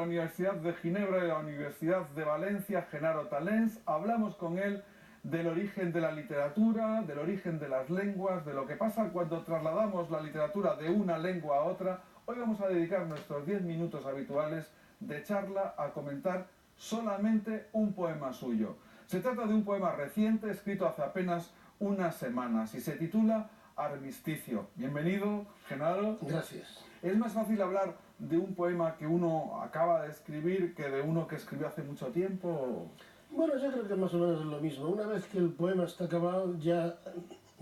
Universidad de Ginebra y de la Universidad de Valencia, Genaro Talens. Hablamos con él del origen de la literatura, del origen de las lenguas, de lo que pasa cuando trasladamos la literatura de una lengua a otra. Hoy vamos a dedicar nuestros 10 minutos habituales de charla a comentar solamente un poema suyo. Se trata de un poema reciente, escrito hace apenas unas semanas, y se titula Armisticio. Bienvenido, Genaro. Gracias. ¿Es más fácil hablar de un poema que uno acaba de escribir que de uno que escribió hace mucho tiempo? Bueno, yo creo que más o menos es lo mismo. Una vez que el poema está acabado, ya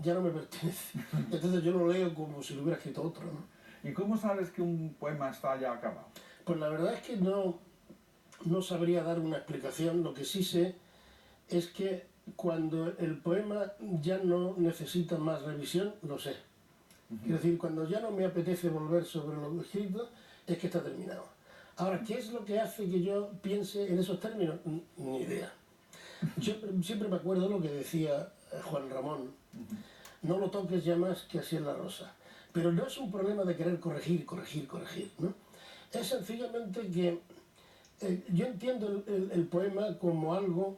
no me pertenece. Entonces yo lo leo como si lo hubiera escrito otro, ¿no? ¿Y cómo sabes que un poema está ya acabado? Pues la verdad es que no sabría dar una explicación. Lo que sí sé es que cuando el poema ya no necesita más revisión, lo sé. Quiero decir, cuando ya no me apetece volver sobre lo escrito, es que está terminado. Ahora, ¿qué es lo que hace que yo piense en esos términos? Ni idea. Yo siempre me acuerdo lo que decía Juan Ramón: no lo toques ya más que así es la rosa. Pero no es un problema de querer corregir, ¿no? Es sencillamente que yo entiendo el poema como algo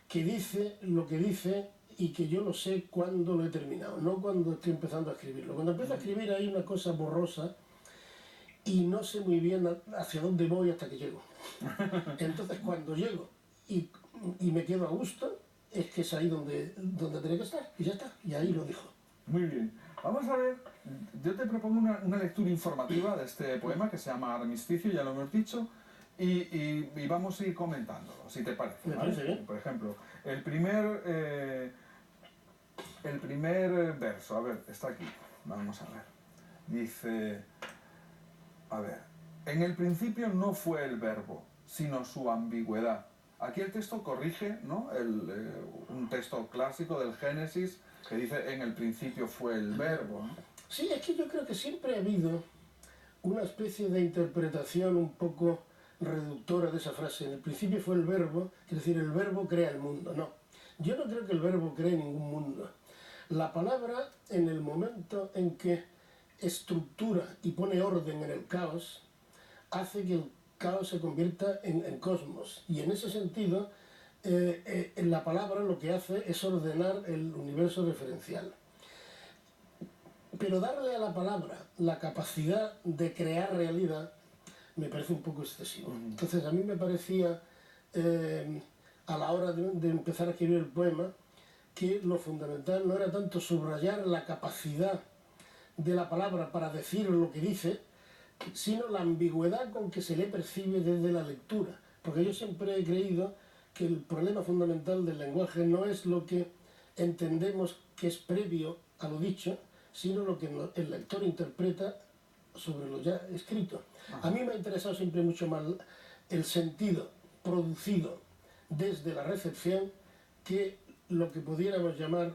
que dice lo que dice y que yo lo sé cuando lo he terminado, no cuando estoy empezando a escribirlo. Cuando empiezo a escribir hay una cosa borrosa y no sé muy bien hacia dónde voy hasta que llego. Entonces cuando llego y me quedo a gusto, es que es ahí donde tenía que estar, y ya está, y ahí lo dijo. Muy bien. Vamos a ver, yo te propongo una lectura informativa de este poema que se llama Armisticio, ya lo hemos dicho, y vamos a ir comentándolo, si te parece. Me parece bien. Por ejemplo, el primer verso, a ver, está aquí, vamos a ver. Dice, a ver, en el principio no fue el verbo, sino su ambigüedad. Aquí el texto corrige, ¿no? Un texto clásico del Génesis que dice en el principio fue el verbo, ¿no? Sí, es que yo creo que siempre ha habido una especie de interpretación un poco reductora de esa frase. En el principio fue el verbo, es decir, el verbo crea el mundo. No, yo no creo que el verbo cree ningún mundo. La palabra, en el momento en que estructura y pone orden en el caos, hace que el caos se convierta en cosmos. Y en ese sentido, en la palabra lo que hace es ordenar el universo referencial. Pero darle a la palabra la capacidad de crear realidad me parece un poco excesivo. Entonces a mí me parecía, a la hora de empezar a escribir el poema, que lo fundamental no era tanto subrayar la capacidad de la palabra para decir lo que dice, sino la ambigüedad con que se le percibe desde la lectura. Porque yo siempre he creído que el problema fundamental del lenguaje no es lo que entendemos que es previo a lo dicho, sino lo que el lector interpreta sobre lo ya escrito. A mí me ha interesado siempre mucho más el sentido producido desde la recepción que lo que pudiéramos llamar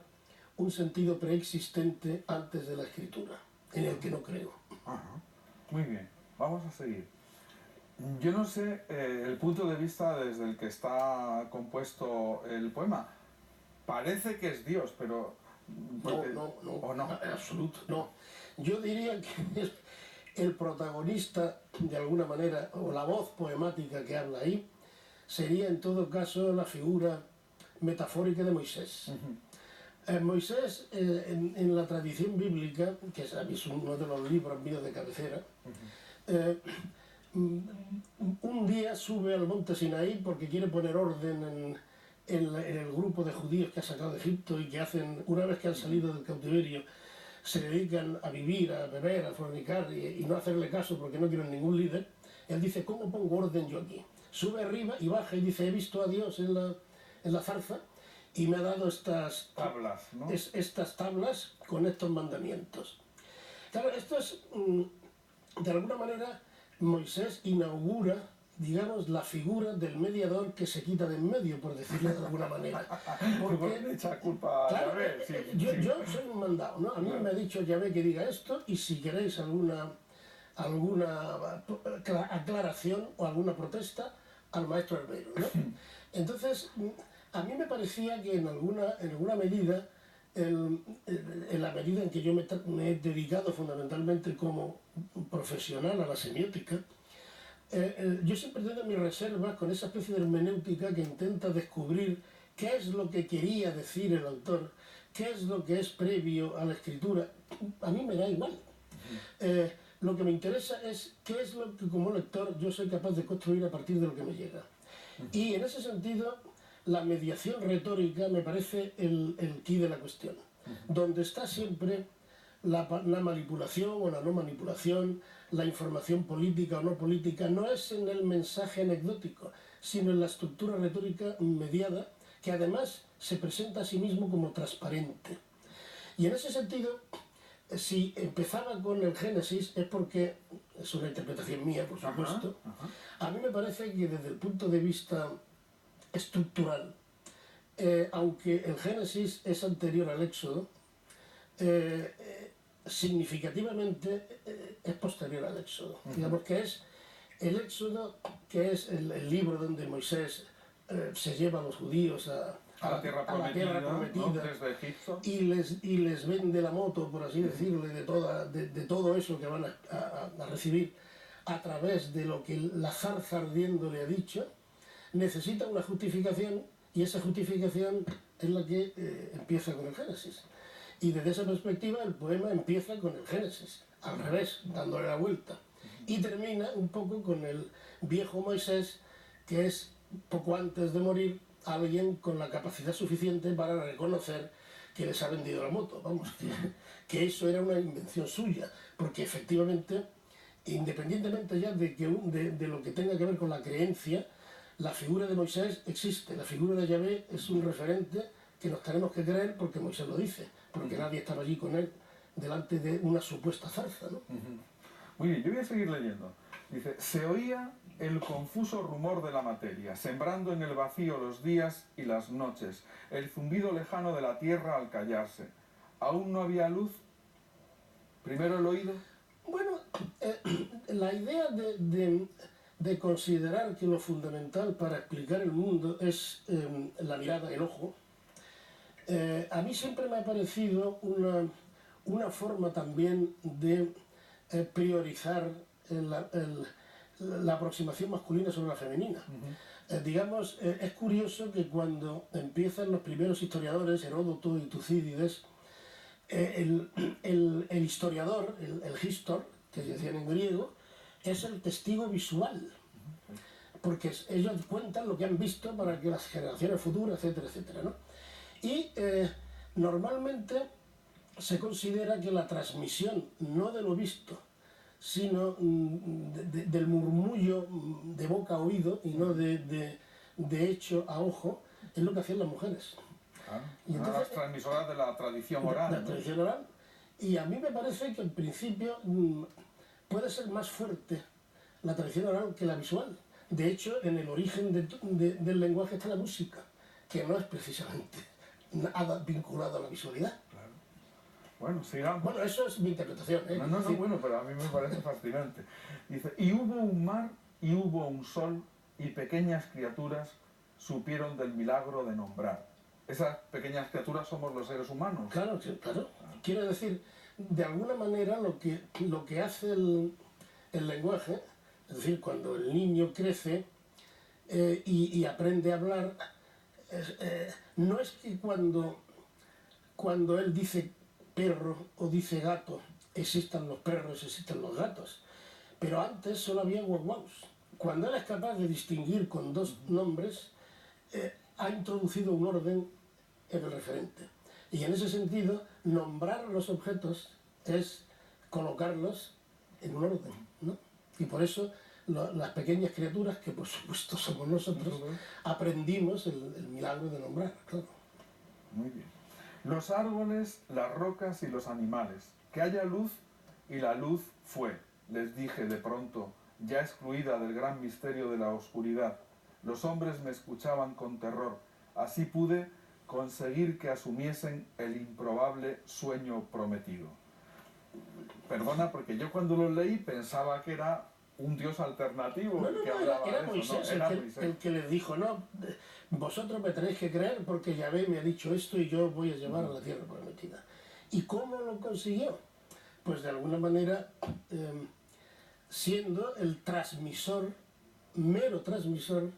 un sentido preexistente antes de la escritura, en el que no creo. Ajá. Muy bien, vamos a seguir. Yo no sé el punto de vista desde el que está compuesto el poema. Parece que es Dios, pero... No, ¿O no? En absoluto, no. Yo diría que es el protagonista, de alguna manera, o la voz poemática que habla ahí, sería en todo caso la figura metafórica de Moisés. Moisés, en la tradición bíblica, que es uno de los libros míos de cabecera, un día sube al monte Sinaí porque quiere poner orden en el grupo de judíos que ha sacado de Egipto y que hacen, una vez que han salido del cautiverio, se dedican a vivir, a beber, a fornicar y no hacerle caso porque no quieren ningún líder. Él dice, ¿cómo pongo orden yo aquí? Sube arriba y baja y dice, he visto a Dios en la zarza y me ha dado estas tablas, ¿no? Estas tablas con estos mandamientos. Claro, esto es, de alguna manera, Moisés inaugura, digamos, la figura del mediador que se quita de en medio, por decirlo de alguna manera. Porque le echa culpa a Yahvé. Sí, yo soy un mandado, ¿no? A mí me ha dicho Yahvé que diga esto, y si queréis alguna aclaración o alguna protesta, al maestro Herrero, ¿no? Entonces, a mí me parecía que en alguna medida, en la medida en que yo me he dedicado fundamentalmente como profesional a la semiótica, Yo siempre tengo mis reservas con esa especie de hermenéutica que intenta descubrir qué es lo que quería decir el autor, qué es lo que es previo a la escritura. A mí me da igual. Lo que me interesa es qué es lo que como lector yo soy capaz de construir a partir de lo que me llega. Y en ese sentido, la mediación retórica me parece el quid de la cuestión, donde está siempre la manipulación o la no manipulación, la información política o no política, no es en el mensaje anecdótico, sino en la estructura retórica mediada, que además se presenta a sí mismo como transparente. Y en ese sentido, si empezaba con el Génesis es porque, es una interpretación mía por supuesto, a mí me parece que desde el punto de vista estructural, aunque el Génesis es anterior al Éxodo, significativamente es posterior al Éxodo. Digamos que es el Éxodo, que es el libro donde Moisés se lleva a los judíos a la tierra prometida, ¿no? Desde Egipto. Y les vende la moto, por así decirlo, de todo eso que van a recibir a través de lo que la zarza ardiendo le ha dicho. Necesita una justificación y esa justificación es la que empieza con el Génesis. Y desde esa perspectiva el poema empieza con el Génesis, al revés, dándole la vuelta. Y termina un poco con el viejo Moisés, que es poco antes de morir alguien con la capacidad suficiente para reconocer que les ha vendido la moto. Vamos, que eso era una invención suya, porque efectivamente, independientemente ya de lo que tenga que ver con la creencia, la figura de Moisés existe, la figura de Yahvé es un referente que nos tenemos que creer porque Moisés lo dice, porque nadie estaba allí con él delante de una supuesta zarza, ¿no? Muy bien, yo voy a seguir leyendo. Dice, se oía el confuso rumor de la materia, sembrando en el vacío los días y las noches, el zumbido lejano de la tierra al callarse. Aún no había luz. Primero el oído. Bueno, la idea de considerar que lo fundamental para explicar el mundo es la mirada, el ojo, a mí siempre me ha parecido una forma también de priorizar la aproximación masculina sobre la femenina. Digamos, es curioso que cuando empiezan los primeros historiadores, Heródoto y Tucídides, el historiador, el histor, que decían en griego, es el testigo visual, porque ellos cuentan lo que han visto para que las generaciones futuras, etcétera, etcétera, ¿no? Y normalmente se considera que la transmisión, no de lo visto, sino del murmullo de boca a oído y no de hecho a ojo, es lo que hacían las mujeres. Y entonces, las transmisoras de la tradición oral. La tradición oral. Y a mí me parece que en principio puede ser más fuerte la tradición oral que la visual. De hecho, en el origen del lenguaje está la música, que no es precisamente nada vinculado a la visualidad. Claro. Bueno, sigamos. Bueno, eso es mi interpretación. No, bueno, pero a mí me parece fascinante. Dice, y hubo un mar y hubo un sol y pequeñas criaturas supieron del milagro de nombrar. Esas pequeñas criaturas somos los seres humanos. Claro, claro. Quiero decir, de alguna manera lo que hace el lenguaje, es decir, cuando el niño crece y aprende a hablar, no es que cuando él dice perro o dice gato, existan los perros, existan los gatos. Pero antes solo había guaguaus. Cuando él es capaz de distinguir con dos nombres, ha introducido un orden en el referente. Y en ese sentido, nombrar los objetos es colocarlos en un orden, ¿no? Y por eso las pequeñas criaturas, que por supuesto somos nosotros, aprendimos el milagro de nombrar, claro. Muy bien. Los árboles, las rocas y los animales. Que haya luz, y la luz fue. Les dije de pronto, ya excluida del gran misterio de la oscuridad. Los hombres me escuchaban con terror. Así pude conseguir que asumiesen el improbable sueño prometido. Perdona, porque yo cuando lo leí pensaba que era un dios alternativo el que hablaba era de eso. Moisés, Moisés. el que les dijo, no, vosotros me tenéis que creer porque Yahvé me ha dicho esto y yo os voy a llevar a la tierra prometida. ¿Y cómo lo consiguió? Pues de alguna manera siendo el transmisor, mero transmisor,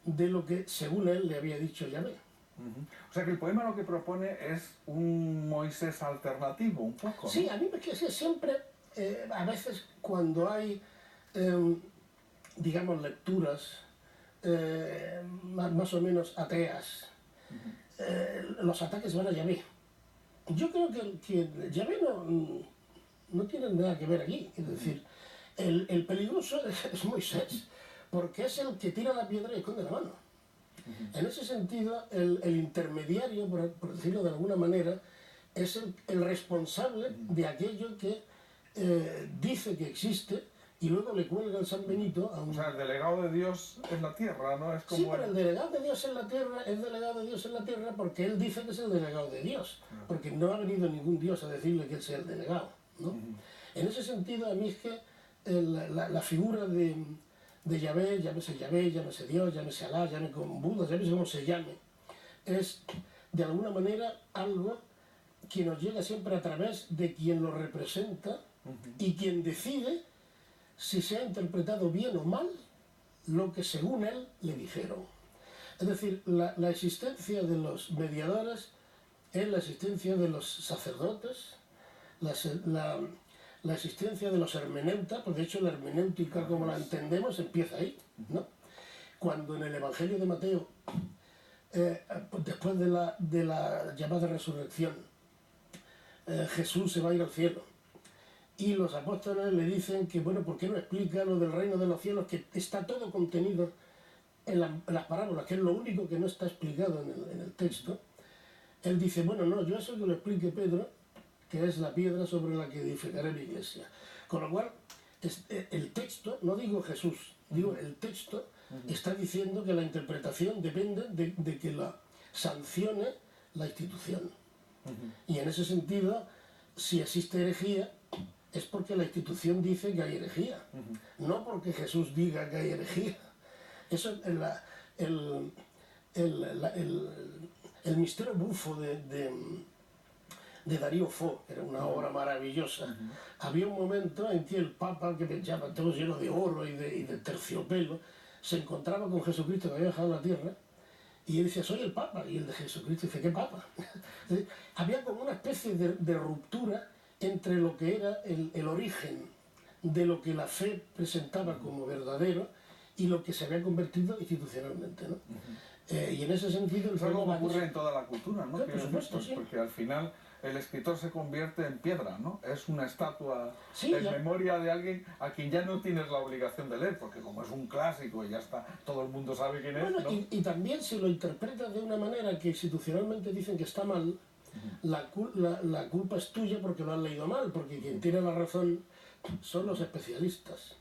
de lo que según él le había dicho Yahvé. O sea que el poema lo que propone es un Moisés alternativo, un poco, ¿no? Sí, a mí me queda siempre, a veces cuando hay, eh, digamos, lecturas más o menos ateas, los ataques van a Yahvé. Yo creo que Yahvé no tiene nada que ver aquí. Es decir, el peligroso es Moisés, porque es el que tira la piedra y esconde la mano. En ese sentido, el intermediario, por decirlo de alguna manera, es el responsable de aquello que dice que existe y luego le cuelga el San Benito a un... O sea, el delegado de Dios en la tierra, ¿no? Es como Sí, pero el delegado de Dios en la tierra es delegado de Dios en la tierra porque él dice que es el delegado de Dios, porque no ha venido ningún Dios a decirle que él sea el delegado, ¿no? En ese sentido, a mí es que la figura de Yahvé, llámese Dios, llámese Alá, llámese como Buda, llámese como se llame, es de alguna manera algo que nos llega siempre a través de quien lo representa y quien decide si se ha interpretado bien o mal lo que según él le dijeron. Es decir, la existencia de los mediadores es la existencia de los sacerdotes, la existencia de los hermeneutas, pues de hecho la hermenéutica como la entendemos empieza ahí, ¿no? Cuando en el Evangelio de Mateo, después de la llamada resurrección, Jesús se va a ir al cielo y los apóstoles le dicen que, bueno, ¿por qué no explica lo del reino de los cielos, que está todo contenido en las parábolas, que es lo único que no está explicado en el texto? Él dice, bueno, no, yo eso que lo explique Pedro, que es la piedra sobre la que edificaré mi iglesia. Con lo cual, el texto, no digo Jesús, digo el texto, está diciendo que la interpretación depende de que la sancione la institución. Y en ese sentido, si existe herejía, es porque la institución dice que hay herejía, no porque Jesús diga que hay herejía. Eso es el misterio bufo de Darío Fo, que era una obra maravillosa. Había un momento en que el Papa, que pensaba todo lleno de oro y de terciopelo, se encontraba con Jesucristo que había dejado la tierra, y él decía, soy el Papa, y el de Jesucristo dice, ¿qué Papa? Había como una especie de ruptura entre lo que era el origen de lo que la fe presentaba como verdadero y lo que se había convertido institucionalmente, ¿no? Y en ese sentido... Es algo que ocurre en toda la cultura, ¿no? Claro, por supuesto, pues, sí. Porque al final el escritor se convierte en piedra, ¿no? Es una estatua Sí, en ya. memoria de alguien a quien ya no tienes la obligación de leer, porque como es un clásico y ya está, todo el mundo sabe quién es, Bueno, ¿no? y también si lo interpretas de una manera que institucionalmente dicen que está mal, la culpa es tuya porque lo has leído mal, porque quien tiene la razón son los especialistas.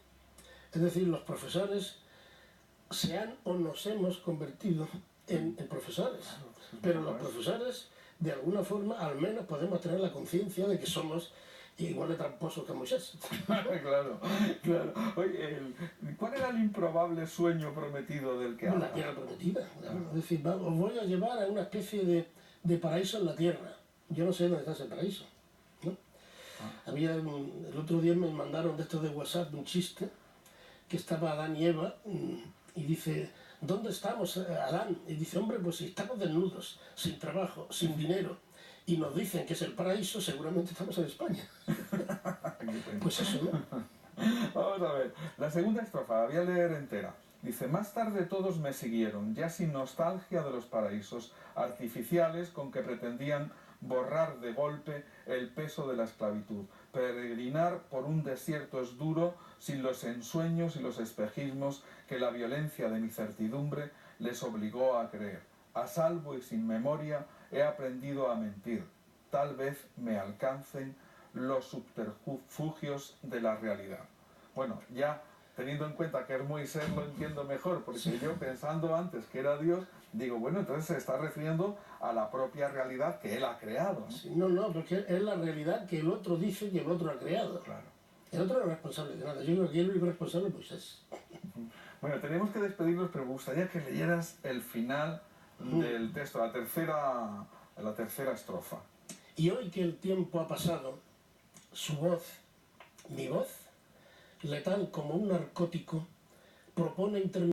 Es decir, los profesores se han o nos hemos convertido en profesores, pero los profesores de alguna forma al menos podemos tener la conciencia de que somos igual de tramposos que Moisés. Claro, claro. Oye, ¿cuál era el improbable sueño prometido del que habla? La tierra prometida. Es decir, os voy a llevar a una especie de paraíso en la tierra. Yo no sé dónde está ese paraíso, ¿no? El otro día me mandaron de estos de WhatsApp un chiste que estaba Adán y Eva y dice, ¿dónde estamos, Adán? Y dice, hombre, pues si estamos desnudos, sin trabajo, sin dinero, y nos dicen que es el paraíso, seguramente estamos en España. Pues eso, ¿no? Vamos a ver, la segunda estrofa, la voy a leer entera. Dice, más tarde todos me siguieron, ya sin nostalgia de los paraísos artificiales con que pretendían borrar de golpe el peso de la esclavitud. Peregrinar por un desierto es duro sin los ensueños y los espejismos que la violencia de mi certidumbre les obligó a creer. A salvo y sin memoria he aprendido a mentir. Tal vez me alcancen los subterfugios de la realidad. Bueno, ya teniendo en cuenta que es Moisés lo entiendo mejor, porque yo pensando antes que era Dios, digo, bueno, entonces se está refiriendo a la propia realidad que él ha creado, ¿no? Sí, no, porque es la realidad que el otro dice que el otro ha creado. Claro. El otro no es responsable de nada, yo creo que el único responsable es Moisés. Bueno, tenemos que despedirnos, pero me gustaría que leyeras el final del texto, la tercera estrofa. Y hoy que el tiempo ha pasado, su voz, mi voz, letal como un narcótico, propone